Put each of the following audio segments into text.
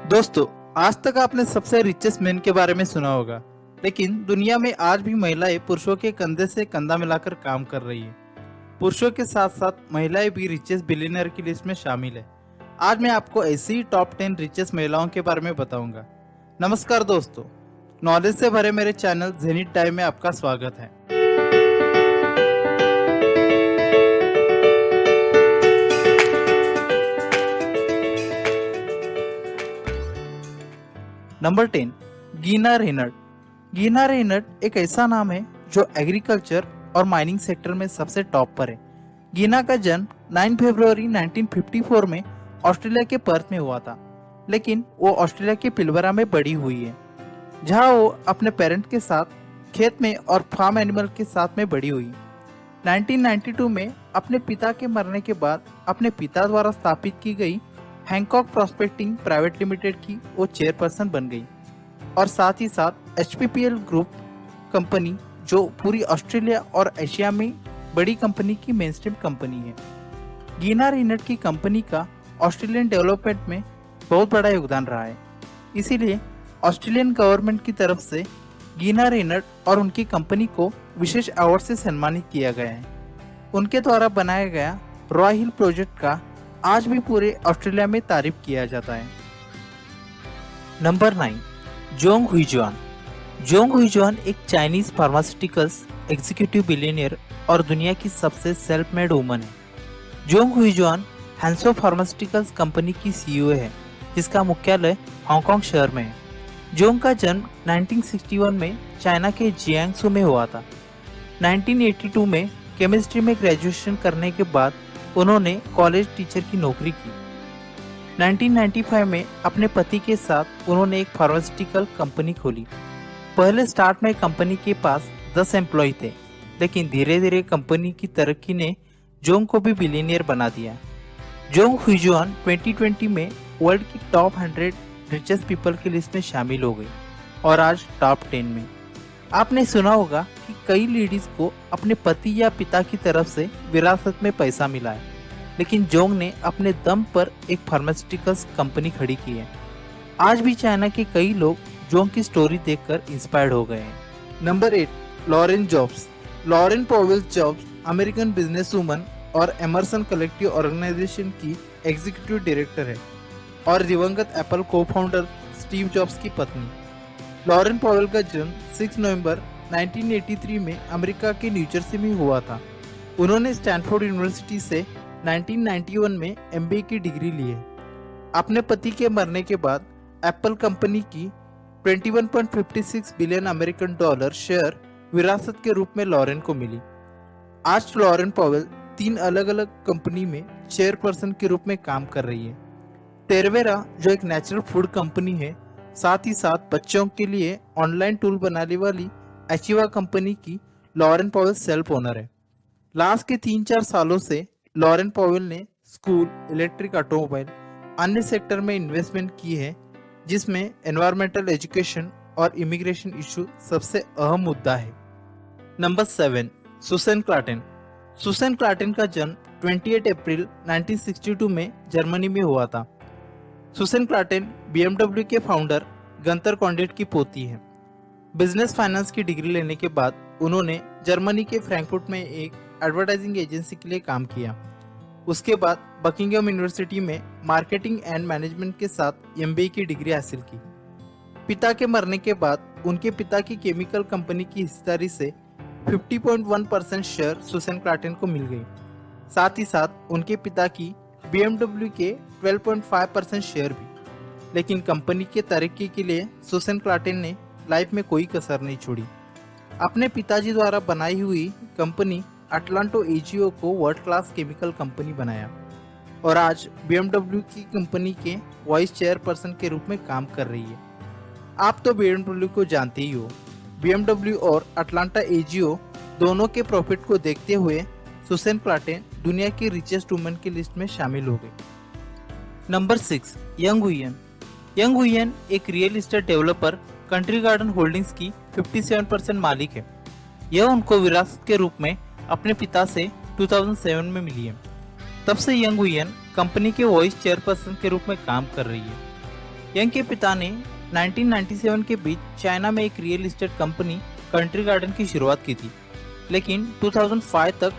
दोस्तों, आज तक आपने सबसे रिचेस्ट मैन के बारे में सुना होगा, लेकिन दुनिया में आज भी महिलाएं पुरुषों के कंधे से कंधा मिलाकर काम कर रही है। पुरुषों के साथ साथ महिलाएं भी रिचेस्ट बिलियनर की लिस्ट में शामिल है। आज मैं आपको ऐसी ही टॉप 10 रिचेस्ट महिलाओं के बारे में बताऊंगा। नमस्कार दोस्तों, नॉलेज से भरे मेरे चैनल जेनिथ टाइम में आपका स्वागत है। Number 10, गीना Reynold. गीना रेनल्ड एक ऐसा नाम है जो एग्रीकल्चर और माइनिंग सेक्टर में सबसे टॉप पर है। गीना का जन्म 9 फरवरी 1954 में ऑस्ट्रेलिया के पर्थ में हुआ था, लेकिन वो ऑस्ट्रेलिया के पिलबरा में बड़ी हुई है, जहां वो अपने पेरेंट के साथ खेत में और फार्म एनिमल के साथ में बड़ी हुई। 1992 में अपने पिता के मरने के बाद अपने पिता द्वारा स्थापित की गई हैंकॉक प्रॉस्पेक्टिंग प्राइवेट लिमिटेड की वो चेयरपर्सन बन गई और साथ ही साथ HPPL ग्रुप कंपनी, जो पूरी ऑस्ट्रेलिया और एशिया में बड़ी कंपनी की मेनस्ट्रीम कंपनी है। गीना रेनल्ड की कंपनी का ऑस्ट्रेलियन डेवलपमेंट में बहुत बड़ा योगदान रहा है, इसीलिए ऑस्ट्रेलियन गवर्नमेंट की तरफ से गीना रेनल्ड और उनकी कंपनी को विशेष अवार्ड से सम्मानित किया गया है। उनके द्वारा बनाया गया रॉय हिल प्रोजेक्ट का आज भी पूरे ऑस्ट्रेलिया में तारीफ किया जाता है। Number 9, Zhong Huijuan. Zhong Huijuan एक चाइनीज फार्मास्यूटिकल्स एग्जीक्यूटिव बिलियनियर और दुनिया की सबसे सेल्फ मेड वुमन है। Zhong Huijuan Hansoh pharmaceuticals company की CEO है, जिसका मुख्यालय हांगकांग शहर में है। जोंग का जन्म 1961 में चाइना के जियांगसू में हुआ था। 1982 में केमिस्ट्री में ग्रेजुएशन करने के बाद उन्होंने कॉलेज टीचर की नौकरी की। 1995 में अपने पति के साथ उन्होंने एक फार्मास्यूटिकल कंपनी खोली। पहले स्टार्ट में कंपनी के पास 10 एम्प्लॉय थे, लेकिन धीरे धीरे कंपनी की तरक्की ने जोंग को भी बिलियनियर बना दिया। जोंग हुईजुआन 2020 में वर्ल्ड की टॉप 100 रिचेस्ट पीपल की लिस्ट में शामिल हो गई और आज टॉप 10 में। आपने सुना होगा कि कई लेडीज को अपने पति या पिता की तरफ से विरासत में पैसा मिला है, लेकिन जोंग ने अपने दम पर एक फार्मास्यूटिकल्स कंपनी खड़ी की है। आज भी चाइना के कई लोग जोंग की स्टोरी देखकर इंस्पायर्ड हो गए हैं। Number 8, Lauren Jobs. Lauren Powell Jobs American businesswoman और एमर्सन कलेक्टिव ऑर्गेनाइजेशन की एग्जीक्यूटिव डायरेक्टर है और दिवंगत एप्पल को फाउंडर स्टीव जॉब्स की पत्नी। लॉरेन पॉवेल का जन्म 6 नवंबर 1983 में अमेरिका के न्यू जर्सी में हुआ था। उन्होंने स्टैनफोर्ड यूनिवर्सिटी से 1991 में MBA की डिग्री ली है। अपने पति के मरने के बाद एप्पल कंपनी की 21.56 बिलियन अमेरिकन डॉलर शेयर विरासत के रूप में लॉरेन को मिली। आज लॉरेन पॉवेल 3 अलग अलग कंपनी में चेयरपर्सन के रूप में काम कर रही है। टेरवेरा, जो एक नेचुरल फूड कंपनी है, साथ ही साथ बच्चों के लिए ऑनलाइन टूल बनाने वाली एचिवा कंपनी की लॉरेन पॉवेल सेल्फ ओनर है। लास्ट के 3-4 सालों से लॉरेन पॉवेल ने स्कूल, इलेक्ट्रिक ऑटोमोबाइल, अन्य सेक्टर में इन्वेस्टमेंट की है, जिसमें एनवायरमेंटल एजुकेशन और इमिग्रेशन इशू सबसे अहम मुद्दा है। नंबर 7, सुसन क्लार्टेन। सुसन क्लार्टेन का जन्म 28 अप्रैल 1962 में जर्मनी में हुआ था। सुसन क्लार्टेन BMW के फाउंडर गंतर कॉन्डेट की पोती है। बिजनेस फाइनेंस की डिग्री लेने के बाद उन्होंने जर्मनी के फ्रैंकफर्ट में एक एडवर्टाइजिंग एजेंसी के लिए काम किया। उसके बाद बकिंगहम यूनिवर्सिटी में मार्केटिंग एंड मैनेजमेंट के साथ MBA की डिग्री हासिल की। पिता के मरने के बाद उनके पिता की केमिकल कंपनी की हिस्सेदारी से 50.1% शेयर सुसन क्लार्टेन को मिल गई। साथ ही साथ उनके पिता की BMW के 12.5% शेयर भी। लेकिन कंपनी के तरक्की के लिए सुसन क्लार्टेन ने लाइफ में कोई कसर नहीं छोड़ी। अपने पिताजी द्वारा बनाई हुई कंपनी अटलांटो AGO को वर्ल्ड क्लास केमिकल कंपनी बनाया और आज BMW की कंपनी के वाइस चेयरपर्सन के रूप में काम कर रही है। आप तो BMW को जानते ही हो। BMW और अटलांटा AGO दोनों के प्रॉफिट को देखते हुए सुसन क्लार्टेन दुनिया की रिचेस्ट वुमन की लिस्ट में शामिल हो गई। Number 6, Yang Huiyan. Yang Huiyan एक real estate developer Country Garden Holdings की 57% मालिक है। यह उनको विरासत के रूप में अपने पिता से 2007 में मिली है। तब से यंग हुइयन कंपनी के वाइस चेयरपर्सन के रूप में काम कर रही है। यंग के पिता ने 1997 के बीच चाइना में एक real estate company country garden की शुरुआत की थी, लेकिन 2005 तक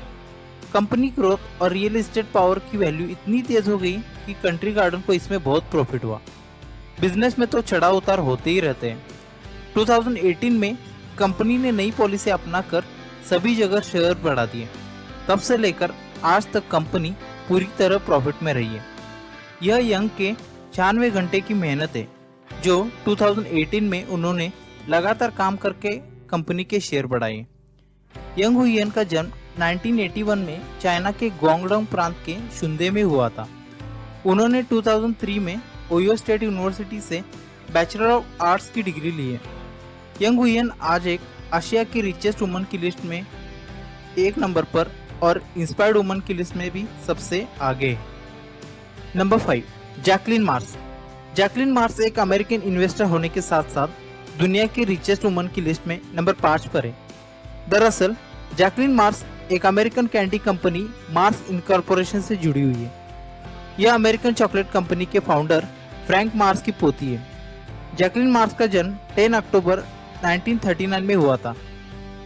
कंपनी ग्रोथ और रियल एस्टेट पावर की वैल्यू इतनी तेज हो गई कि कंट्री गार्डन को इसमें बहुत प्रॉफिट हुआ। बिजनेस में तो चढ़ाव उतार होते ही रहते हैं। 2018 में कंपनी ने नई पॉलिसी अपनाकर सभी जगह शेयर बढ़ा दिए। तब से लेकर आज तक कंपनी पूरी तरह प्रॉफिट में रही है। यह यंग के 96 घंटे की मेहनत है, जो 2018 में उन्होंने लगातार काम करके कंपनी के शेयर बढ़ाए। यंग हुइयन का जन्म 1981 में चाइना के गुआंगडोंग प्रांत के शुंदे में हुआ था। उन्होंने 2003 में ओयो स्टेट यूनिवर्सिटी से बैचलर ऑफ आर्ट्स की डिग्री ली है। यंग हुइयन आज एक आशिया की रिचेस्ट वुमन की लिस्ट में 1 नंबर पर और इंस्पायर्ड वुमन की लिस्ट में भी सबसे आगे है। Number 5, Jacqueline Mars. Jacqueline Mars एक अमेरिकन इन्वेस्टर होने के साथ साथ दुनिया की रिचेस्ट वुमन की लिस्ट में नंबर 5 पर है। दरअसल जैकलिन मार्स एक American candy company Mars incorporation से जुड़ी हुई है। यह अमेरिकन चॉकलेट कंपनी के फाउंडर फ्रैंक मार्स की पोती है। जैकलिन मार्स का जन्म 10 अक्टूबर 1939 में हुआ था।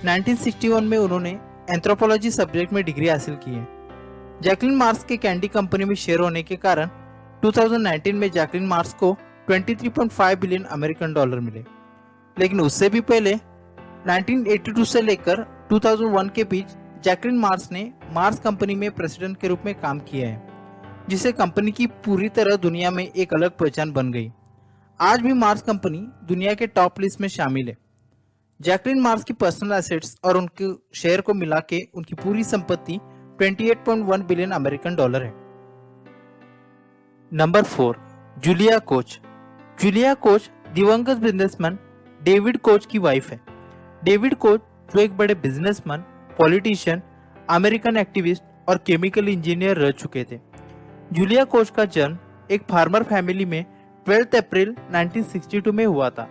1961 में उन्होंने एंथ्रोपोलॉजी सब्जेक्ट में डिग्री हासिल की है। जैकलिन मार्स के कैंडी कंपनी में शेयर होने के कारण 2019 में जैकलिन मार्स को 23.5 बिलियन अमेरिकन डॉलर मिले। लेकिन उससे भी पहले 1982 से लेकर 2001 के बीच जैकलिन मार्स ने मार्स कंपनी में प्रेसिडेंट के रूप में काम किया है, जिससे कंपनी की पूरी तरह दुनिया में एक अलग पहचान बन गई। आज भी मार्स कंपनी दुनिया के टॉप लिस्ट में शामिल है। जैकलिन मार्स की पर्सनल एसेट्स और उनके शेयर को मिला के उनकी पूरी संपत्ति 28.1 बिलियन अमेरिकन डॉलर है। Number 4, Julia coach. Julia coach दिवंगत बिजनेसमैन डेविड कोच की वाइफ है। डेविड कोच जो एक बड़े बिजनेसमैन, पॉलिटिशियन, अमेरिकन एक्टिविस्ट और केमिकल इंजीनियर रह चुके थे। जूलिया कोच का जन्म एक फार्मर फैमिली में 12 अप्रैल 1962 में हुआ था।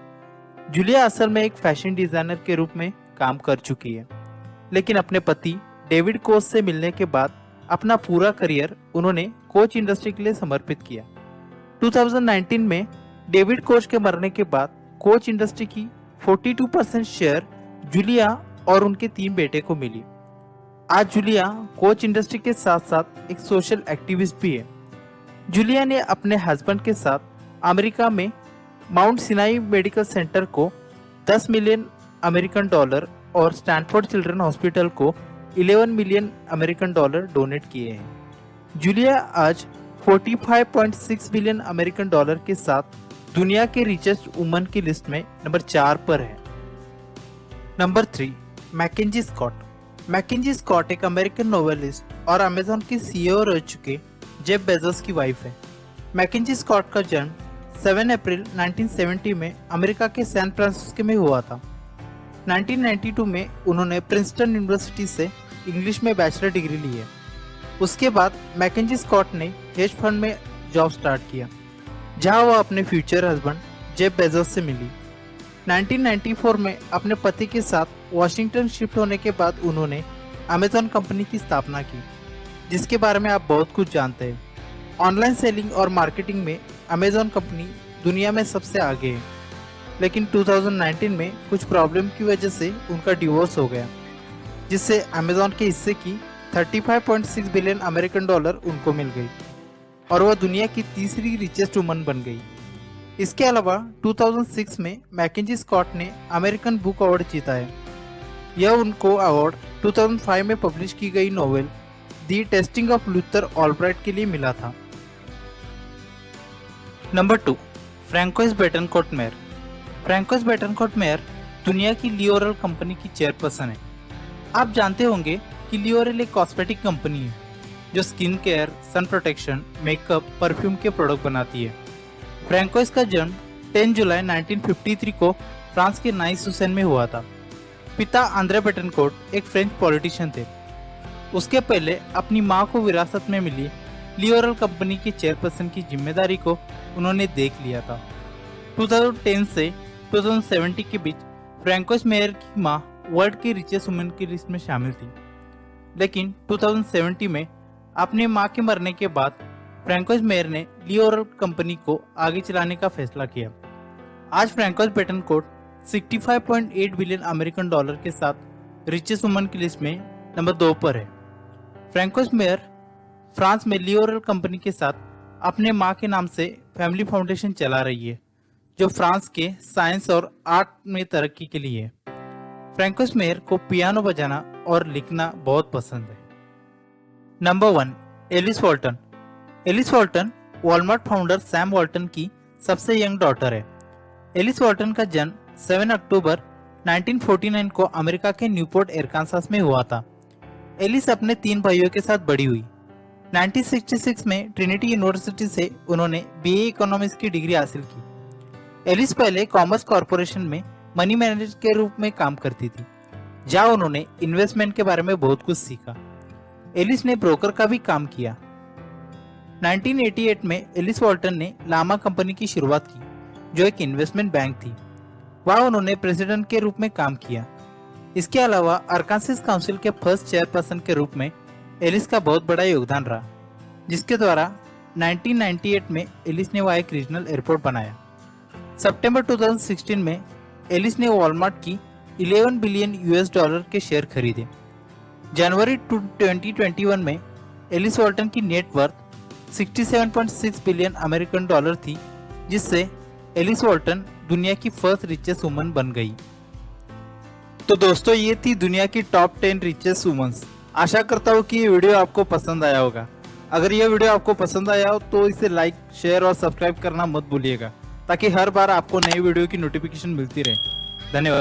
जूलिया असल में एक फैशन डिजाइनर के रूप में काम कर चुकी है, लेकिन अपने पति डेविड कोच से मिलने के बाद अपना पूरा करियर उन्होंने कोच इंडस्ट्री के लिए समर्पित किया। 2019 में डेविड कोच के मरने के बाद कोच इंडस्ट्री की 42% शेयर जूलिया और उनके 3 बेटे को मिली। आज जूलिया कोच इंडस्ट्री के साथ साथ एक सोशल एक्टिविस्ट भी है। जूलिया ने अपने हस्बैंड के साथ अमेरिका में माउंट सिनाई मेडिकल सेंटर को 10 मिलियन अमेरिकन डॉलर और स्टैनफोर्ड चिल्ड्रन हॉस्पिटल को 11 मिलियन अमेरिकन डॉलर डोनेट किए हैं। जूलिया आज 45.6 बिलियन अमेरिकन डॉलर के साथ दुनिया के रिचेस्ट वुमन की लिस्ट में नंबर 4 पर है। Number 3, MacKenzie Scott. MacKenzie Scott एक अमेरिकन नोवेलिस्ट और अमेजॉन के सीईओ रह चुके जेफ बेजोस की वाइफ है। मैकेंजी स्कॉट का जन्म 7 अप्रैल 1970 में अमेरिका के सैन फ्रांसिस्को में हुआ था। 1992 में उन्होंने प्रिंसटन यूनिवर्सिटी से इंग्लिश में बैचलर डिग्री ली है। उसके बाद मैकेंजी स्कॉट ने हेज फंड में जॉब स्टार्ट किया, जहां वह अपने फ्यूचर हस्बैंड जेफ बेजोस से मिली। 1994 में अपने पति के साथ वाशिंगटन शिफ्ट होने के बाद उन्होंने अमेजॉन कंपनी की स्थापना की, जिसके बारे में आप बहुत कुछ जानते हैं। ऑनलाइन सेलिंग और मार्केटिंग में अमेजॉन कंपनी दुनिया में सबसे आगे है, लेकिन 2019 में कुछ प्रॉब्लम की वजह से उनका डिवोर्स हो गया, जिससे अमेजॉन के हिस्से की 35.6 बिलियन अमेरिकन डॉलर उनको मिल गई और वह दुनिया की तीसरी रिचेस्ट वुमन बन गई। इसके अलावा 2006 में मैकेंजी स्कॉट ने अमेरिकन बुक अवार्ड जीता है। यह उनको अवार्ड 2005 में पब्लिश की गई novel the testing of Luther Albright के लिए मिला था। Number 2, Francoise Bettencourt Meyers. Francoise Bettencourt Meyers दुनिया की लियोरल कंपनी की चेयरपर्सन है। आप जानते होंगे कि लियोरल एक कॉस्मेटिक कंपनी है जो skin care, sun protection, makeup, perfume के प्रोडक्ट बनाती है। फ्रैंकोइस का जन्म 10 जुलाई 1953 को फ्रांस के नाइस-सुसेन में हुआ था। पिता आंद्रे बेटनकोर्ट एक फ्रेंच पॉलिटिशियन थे। उसके पहले अपनी मां को विरासत में मिली लियोरल कंपनी की चेयरपर्सन की जिम्मेदारी को उन्होंने देख लिया था। 2010 से 2070 के बीच फ्रैंकोइस मेयर की मां वर्ल्ड की रिचेस्ट वुमेन की लिस्ट में शामिल थी, लेकिन 2070 में अपने मां के मरने के बाद फ्रैंकोइस मेयर ने ली ओरल कंपनी को आगे चलाने का फैसला किया। आज François Betancourt 65.8 billion American dollar के साथ रिचेस्ट वुमन की लिस्ट में नंबर 2 पर है। फ्रैंकोइस मेयर फ्रांस में ली ओरल कंपनी के साथ अपने मां के नाम से फैमिली फाउंडेशन चला रही है, जो फ्रांस के साइंस और आर्ट में तरक्की के लिए है। फ्रैंकोइस मेयर को पियानो बजाना और लिखना बहुत पसंद है। Number 1, Alice Walton. Alice Walton Walmart founder Sam Walton की सबसे यंग डॉटर है। एलिस वॉल्टन का जन्म 7 अक्टूबर 1949 को अमेरिका के न्यूपोर्ट एरकानसास में हुआ था। एलिस अपने 3 भाइयों के साथ बड़ी हुई। 1966 में ट्रिनिटी यूनिवर्सिटी से उन्होंने बीए इकोनॉमिक्स की डिग्री हासिल की। एलिस पहले कॉमर्स कॉरपोरेशन में मनी मैनेजर के रूप में काम करती थी, जहां उन्होंने इन्वेस्टमेंट के बारे में बहुत कुछ सीखा। एलिस ने ब्रोकर का भी काम किया। 1988 में एलिस वॉल्टन ने लामा कंपनी की शुरुआत की, जो एक इन्वेस्टमेंट बैंक थी। वहां उन्होंने प्रेसिडेंट के रूप में काम किया। इसके अलावा अरकानसास काउंसिल के फर्स्ट चेयरपर्सन के रूप में एलिस का बहुत बड़ा योगदान रहा, जिसके द्वारा 1998 में एलिस ने वहां एक रीजनल एयरपोर्ट बनाया। सितंबर 2016 में एलिस ने वॉलमार्ट की 11 बिलियन यूएस डॉलर के शेयर खरीदे। जनवरी 2021 में एलिस वॉल्टन की net worth 67.6 billion American dollar थी, जिससे एलिस वॉल्टन दुनिया की फर्स्ट रिचेस्ट वुमन बन गई। तो दोस्तों, ये थी दुनिया की टॉप 10 रिचेस्ट वुमन्स। आशा करता हूँ कि ये वीडियो आपको पसंद आया होगा। अगर यह वीडियो आपको पसंद आया हो तो इसे लाइक, शेयर और सब्सक्राइब करना मत भूलिएगा, ताकि हर बार आपको नई वीडियो की नोटिफिकेशन मिलती रहे। धन्यवाद।